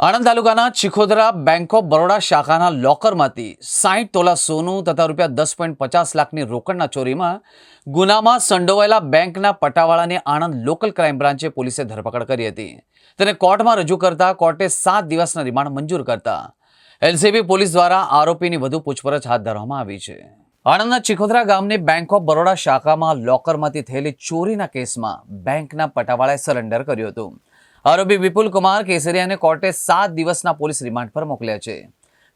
આણંદ તાલુકાના Chikhodra bank of Baroda શાખાના લોકરમાંથી 60 તોલા સોનું તથા ₹10.50 લાખની રોકડના ચોરીમાં ગુનામાં સંડોવાયેલા બેંકના પટાવાળાની આણંદ લોકલ ક્રાઇમ બ્રાન્ચે પોલીસે ધરપકડ કરી હતી. તેને કોર્ટમાં રજૂ કરતા કોર્ટે 7 દિવસના રિમાન્ડ મંજૂર કરતા એલસીબી પોલીસ દ્વારા આરોપીની વધુ પૂછપરછ હાથ ધરવામાં આવી છે. આણંદના ચિખોદરા ગામની બેંક ઓફ બરોડા શાખામાં લોકરમાંથી થયેલી ચોરીના કેસમાં બેંકના પટાવાળાએ સરેન્ડર કર્યું હતું. આરોપી વિપુલ કુમાર કેસરિયાને કોર્ટે 7 દિવસના પોલીસ રિમાન્ડ પર મોકલ્યા છે.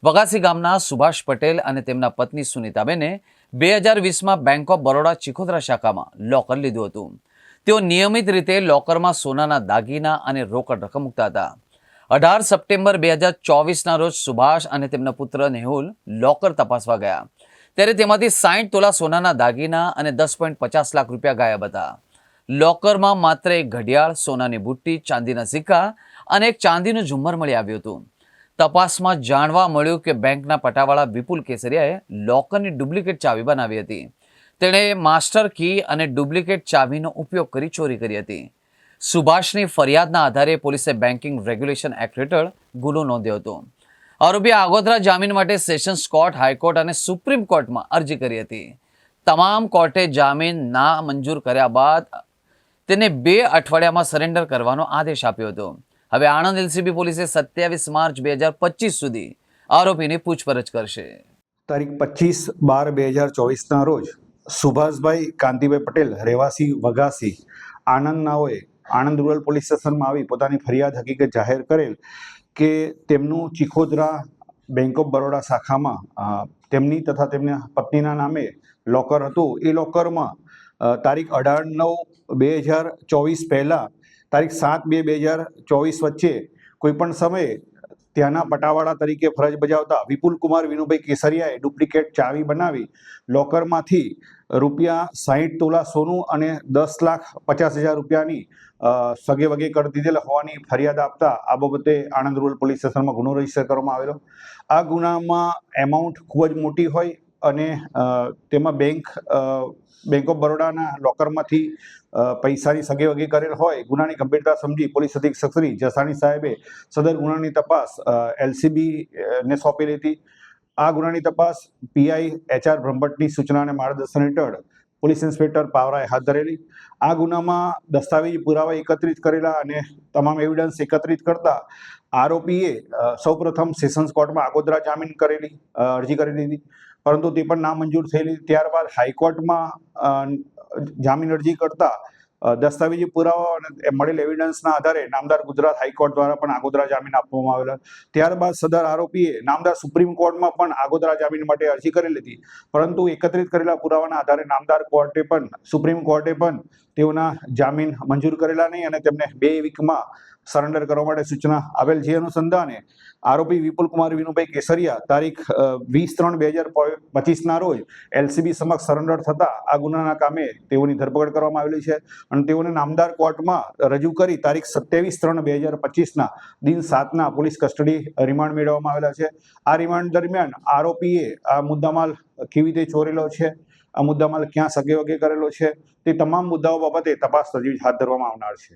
વઘાસી ગામના સુભાષ પટેલ અને તેમના પત્ની સુનીતાબેને 2020માં બેંક ઓફ બરોડા ચિખોદરા શાખામાં લોકર લીધું હતું. તેઓ નિયમિત રીતે લોકરમાં સોનાના દાગીના અને રોકડ રકમ મૂકતા હતા. 18 સપ્ટેમ્બર 2024ના રોજ સુભાષ અને તેમના પુત્ર નેહુલ લોકર તપાસવા ગયા, ત્યારે તેમાંથી 60 તોલા સોનાના દાગીના અને ₹10.50 લાખ ગાયબ હતા. લોકરમાં માત્ર એક ઘડિયાળ, સોનાની બુટ્ટી, ચાંદીના સિક્કા અને એક ચાંદીનું ઝુમ્મર મળી આવ્યું હતું. તપાસમાં જાણવા મળ્યું કે બેંકના પટાવાળા વિપુલ કેસરિયાએ લોકરની ડુપ્લિકેટ ચાવી બનાવી હતી. તેણે માસ્ટર કી અને ડુપ્લિકેટ ચાવીનો ઉપયોગ કરી ચોરી કરી હતી. સુભાષની ફરિયાદના આધારે પોલીસે બેન્કિંગ રેગ્યુલેશન એક્ટ હેઠળ ગુનો નોંધ્યો હતો. આરોપીએ આગોતરા જામીન માટે સેશન્સ કોર્ટ, હાઈકોર્ટ અને સુપ્રીમ કોર્ટમાં અરજી કરી હતી. તમામ કોર્ટે જામીન ના મંજૂર કર્યા બાદ તેને 2 અઠવાડિયામાં સરેન્ડર કરવાનો આદેશ આપ્યો હતો. હવે આણંદ એલસીબી પોલીસે 27 માર્ચ 2025 સુધી આરોપીની પૂછપરછ કરશે. તારીખ 25/12/2024ના રોજ સુભાષભાઈ કાંતિભાઈ પટેલ, રહેવાસી વઘાસી, આણંદ નાઓએ આણંદ રૂરલ પોલીસ સ્ટેશનમાં આવી પોતાની ફરિયાદ હકીકત જાહેર કરેલ કે તેમનું ચિખોદરા બેંક ઓફ બરોડા શાખામાં તેમની તથા તેમના પત્નીના નામે લોકર હતું. એ લોકરમાં તારીખ 18/9/2024 પહેલાં તારીખ 7/2/2024 વચ્ચે કોઈપણ સમયે ત્યાંના પટાવાળા તરીકે ફરજ બજાવતા વિપુલ કુમાર વિનુભાઈ કેસરિયાએ ડુપ્લિકેટ ચાવી બનાવી લોકરમાંથી ₹60 તોલા સોનું અને ₹10,50,000ની સગે વગે કરી દીધેલ હોવાની ફરિયાદ આપતા આ બાબતે આણંદ રૂરલ પોલીસ સ્ટેશનમાં ગુનો રજીસ્ટર કરવામાં આવેલો. આ ગુનામાં એમાઉન્ટ ખૂબ જ મોટી હોય અને તેમાં બેંક ઓફ બરોડાના લોકરમાંથી પૈસાની સગે વગે કરેલ હોય. ગુનાની ગંભીરતા સમજી પોલીસ અધિક્ષક શ્રી જસાણી સાહેબે સદર ગુનાની તપાસ એલસીબીને સોંપેલી હતી. આ ગુનાની તપાસ પીઆઈ HR બ્રહ્મભટ્ટની સૂચના અને માર્ગદર્શન હેઠળ પોલીસ ઇન્સ્પેક્ટર પાવરાએ હાથ ધરેલી. આ ગુનામાં દસ્તાવેજી પુરાવા એકત્રિત કરેલા અને તમામ એવિડન્સ એકત્રિત કરતા આરોપીએ સૌપ્રથમ સેશન્સ કોર્ટમાં આગોતરા જામીન કરેલી અરજી કરેલી હતી, પરંતુ તે પણ નામંજૂર થયેલી. ત્યારબાદ હાઈકોર્ટમાં જામીન અરજી કરતા દસ્તાવેજી પુરાવા અને મળેલ એવિડન્સના આધારે નામદાર ગુજરાત હાઈકોર્ટ દ્વારા પણ આગોતરા જામીન આપવામાં આવેલા. ત્યારબાદ સદર આરોપીએ નામદાર સુપ્રીમ કોર્ટમાં પણ આગોતરા જામીન માટે અરજી કરેલી હતી, પરંતુ એકત્રિત કરેલા પુરાવાના આધારે નામદાર સુપ્રીમ કોર્ટે પણ તેઓના જામીન મંજૂર કરેલા નહીં અને તેમને 2 વીકમાં સરેન્ડર કરવા માટે સૂચના આવેલ. જે અનુસંધાને આરોપી વિપુલ કુમાર વિનુભાઈ કેસરિયા તારીખ 20/3/2025ના રોજ એલસીબી સમક્ષ સરેન્ડર થતા આ ગુનાના કામે તેઓની ધરપકડ કરવામાં આવેલી છે અને તેઓને નામદાર કોર્ટમાં રજૂ કરી તારીખ 27/3/2025ના દિન 7ના પોલીસ કસ્ટડી રિમાન્ડ મેળવવામાં આવેલા છે. આ રિમાન્ડ દરમિયાન આરોપીએ આ મુદ્દામાલ કેવી રીતે ચોરેલો છે, આ મુદ્દામાલ ક્યાં સગે વગે કરેલો છે, તે તમામ મુદ્દાઓ બાબતે તપાસ તજવીજ હાથ ધરવામાં આવનાર છે.